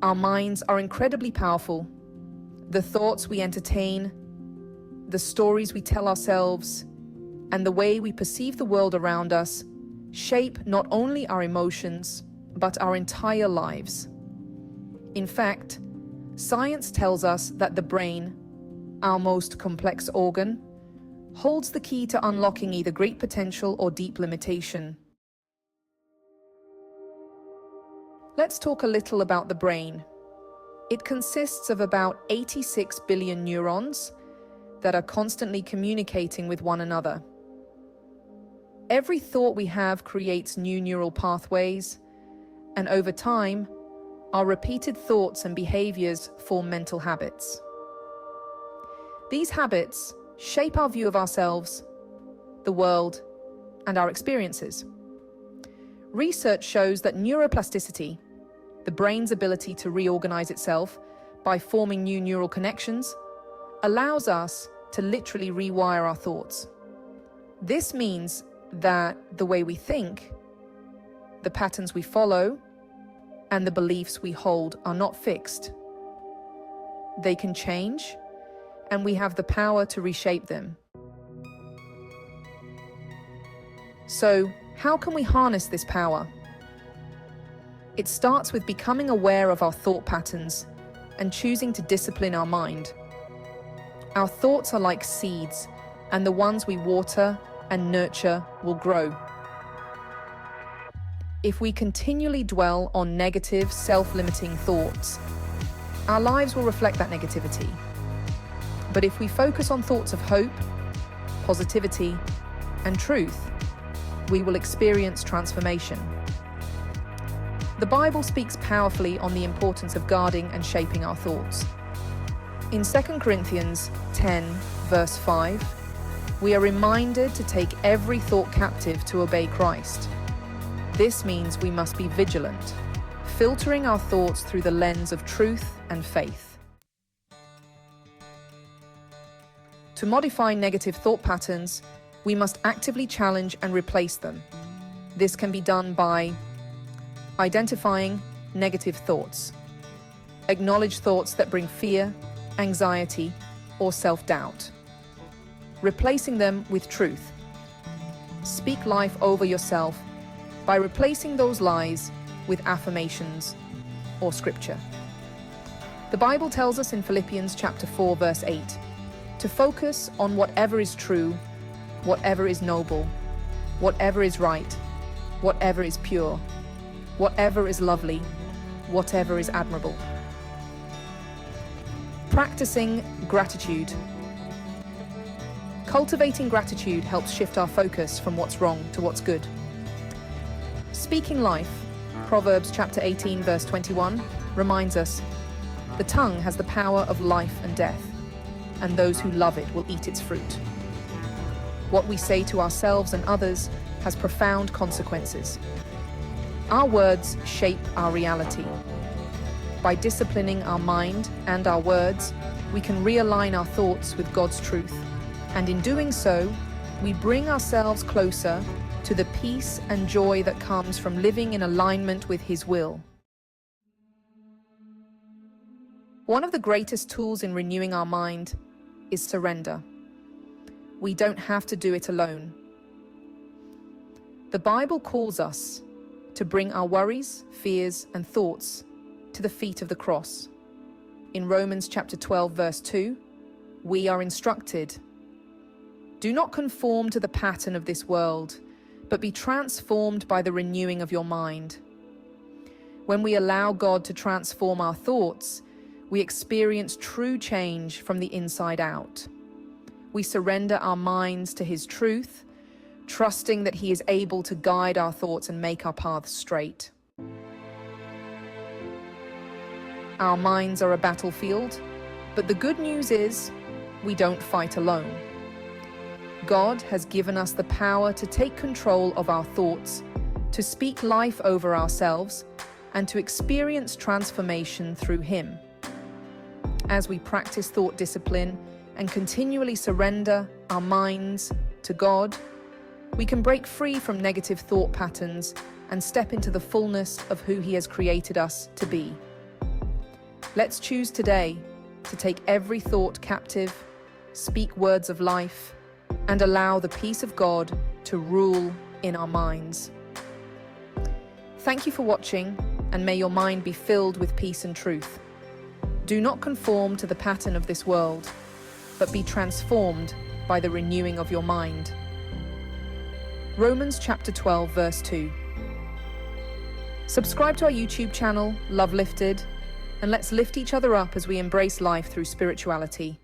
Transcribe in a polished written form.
Our minds are incredibly powerful. The thoughts we entertain, the stories we tell ourselves, and the way we perceive the world around us shape not only our emotions, but our entire lives. In fact, science tells us that the brain, our most complex organ, holds the key to unlocking either great potential or deep limitation. Let's talk a little about the brain. It consists of about 86 billion neurons that are constantly communicating with one another. Every thought we have creates new neural pathways, and over time, our repeated thoughts and behaviors form mental habits. These habits shape our view of ourselves, the world, and our experiences. Research shows that neuroplasticity, the brain's ability to reorganize itself by forming new neural connections, allows us to literally rewire our thoughts. This means that the way we think, the patterns we follow, and the beliefs we hold are not fixed. They can change, and we have the power to reshape them. So, how can we harness this power? It starts with becoming aware of our thought patterns and choosing to discipline our mind. Our thoughts are like seeds, and the ones we water and nurture will grow. If we continually dwell on negative, self-limiting thoughts, our lives will reflect that negativity. But if we focus on thoughts of hope, positivity, and truth, we will experience transformation. The Bible speaks powerfully on the importance of guarding and shaping our thoughts. In 2 Corinthians 10, verse 5, we are reminded to take every thought captive to obey Christ. This means we must be vigilant, filtering our thoughts through the lens of truth and faith. To modify negative thought patterns, we must actively challenge and replace them. This can be done by identifying negative thoughts. Acknowledge thoughts that bring fear, anxiety, or self-doubt. Replacing them with truth. Speak life over yourself by replacing those lies with affirmations or scripture. The Bible tells us in Philippians chapter 4, verse 8, to focus on whatever is true, whatever is noble, whatever is right, whatever is pure, whatever is lovely, whatever is admirable. Practicing gratitude. Cultivating gratitude helps shift our focus from what's wrong to what's good. Speaking life, Proverbs chapter 18, verse 21, reminds us, the tongue has the power of life and death, and those who love it will eat its fruit. What we say to ourselves and others has profound consequences. Our words shape our reality. By disciplining our mind and our words, we can realign our thoughts with God's truth. And in doing so, we bring ourselves closer to the peace and joy that comes from living in alignment with His will. One of the greatest tools in renewing our mind is surrender. We don't have to do it alone. The Bible calls us to bring our worries, fears, and thoughts to the feet of the cross. In Romans chapter 12, verse 2, we are instructed, do not conform to the pattern of this world, but be transformed by the renewing of your mind. When we allow God to transform our thoughts, we experience true change from the inside out. We surrender our minds to His truth, trusting that He is able to guide our thoughts and make our paths straight. Our minds are a battlefield, but the good news is we don't fight alone. God has given us the power to take control of our thoughts, to speak life over ourselves, and to experience transformation through Him. As we practice thought discipline and continually surrender our minds to God, we can break free from negative thought patterns and step into the fullness of who He has created us to be. Let's choose today to take every thought captive, speak words of life, and allow the peace of God to rule in our minds. Thank you for watching, and may your mind be filled with peace and truth. Do not conform to the pattern of this world, but be transformed by the renewing of your mind. Romans chapter 12, verse 2. Subscribe to our YouTube channel, Love Lifted, and let's lift each other up as we embrace life through spirituality.